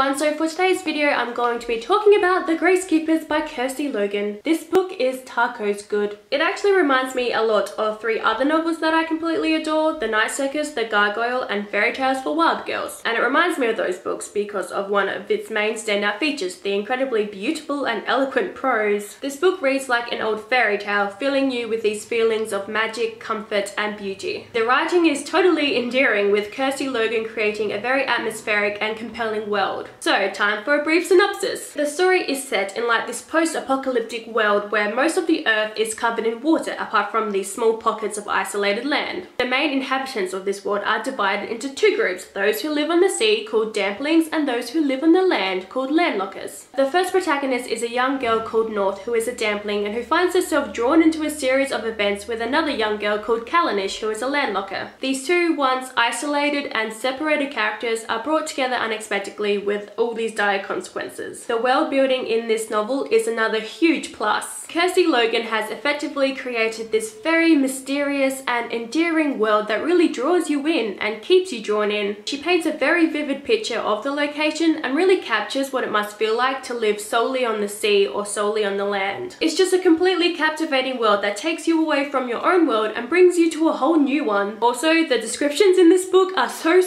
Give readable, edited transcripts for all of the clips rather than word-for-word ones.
everyone, so for today's video I'm going to be talking about The Gracekeepers by Kirsty Logan. This book is Taco's good. It actually reminds me a lot of three other novels that I completely adore, The Night Circus, The Gargoyle and Fairy Tales for Wild Girls. And it reminds me of those books because of one of its main standout features, the incredibly beautiful and eloquent prose. This book reads like an old fairy tale, filling you with these feelings of magic, comfort and beauty. The writing is totally endearing, with Kirsty Logan creating a very atmospheric and compelling world. So, time for a brief synopsis. The story is set in like this post-apocalyptic world where most of the earth is covered in water apart from these small pockets of isolated land. The main inhabitants of this world are divided into two groups, those who live on the sea called damplings and those who live on the land called landlockers. The first protagonist is a young girl called North who is a dampling and who finds herself drawn into a series of events with another young girl called Callanish who is a landlocker. These two once isolated and separated characters are brought together unexpectedly with all these dire consequences. The world building in this novel is another huge plus. Kirsty Logan has effectively created this very mysterious and endearing world that really draws you in and keeps you drawn in. She paints a very vivid picture of the location and really captures what it must feel like to live solely on the sea or solely on the land. It's just a completely captivating world that takes you away from your own world and brings you to a whole new one. Also, the descriptions in this book are so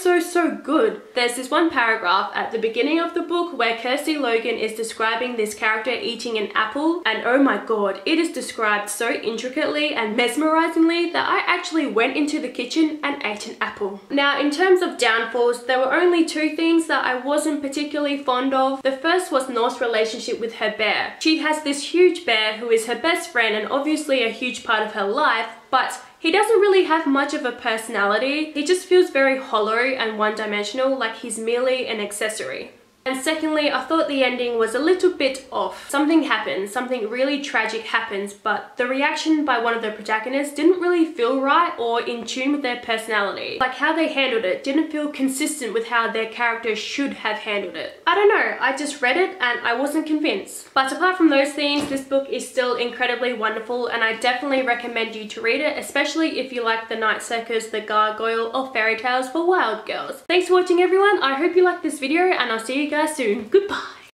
good. There's this one paragraph at the beginning of the book where Kirsty Logan is describing this character eating an apple, and oh my god, it is described so intricately and mesmerizingly that I actually went into the kitchen and ate an apple. Now, in terms of downfalls, there were only two things that I wasn't particularly fond of. The first was North's relationship with her bear. She has this huge bear who is her best friend and obviously a huge part of her life, but he doesn't really have much of a personality. He just feels very hollow and one-dimensional, like he's merely an accessory. And secondly, I thought the ending was a little bit off. Something happens, something really tragic happens, but the reaction by one of the protagonists didn't really feel right or in tune with their personality. Like how they handled it didn't feel consistent with how their character should have handled it. I don't know, I just read it and I wasn't convinced. But apart from those things, this book is still incredibly wonderful and I definitely recommend you to read it, especially if you like The Night Circus, The Gargoyle or Fairy Tales for Wild Girls. Thanks for watching everyone, I hope you liked this video and I'll see you guys soon. Goodbye!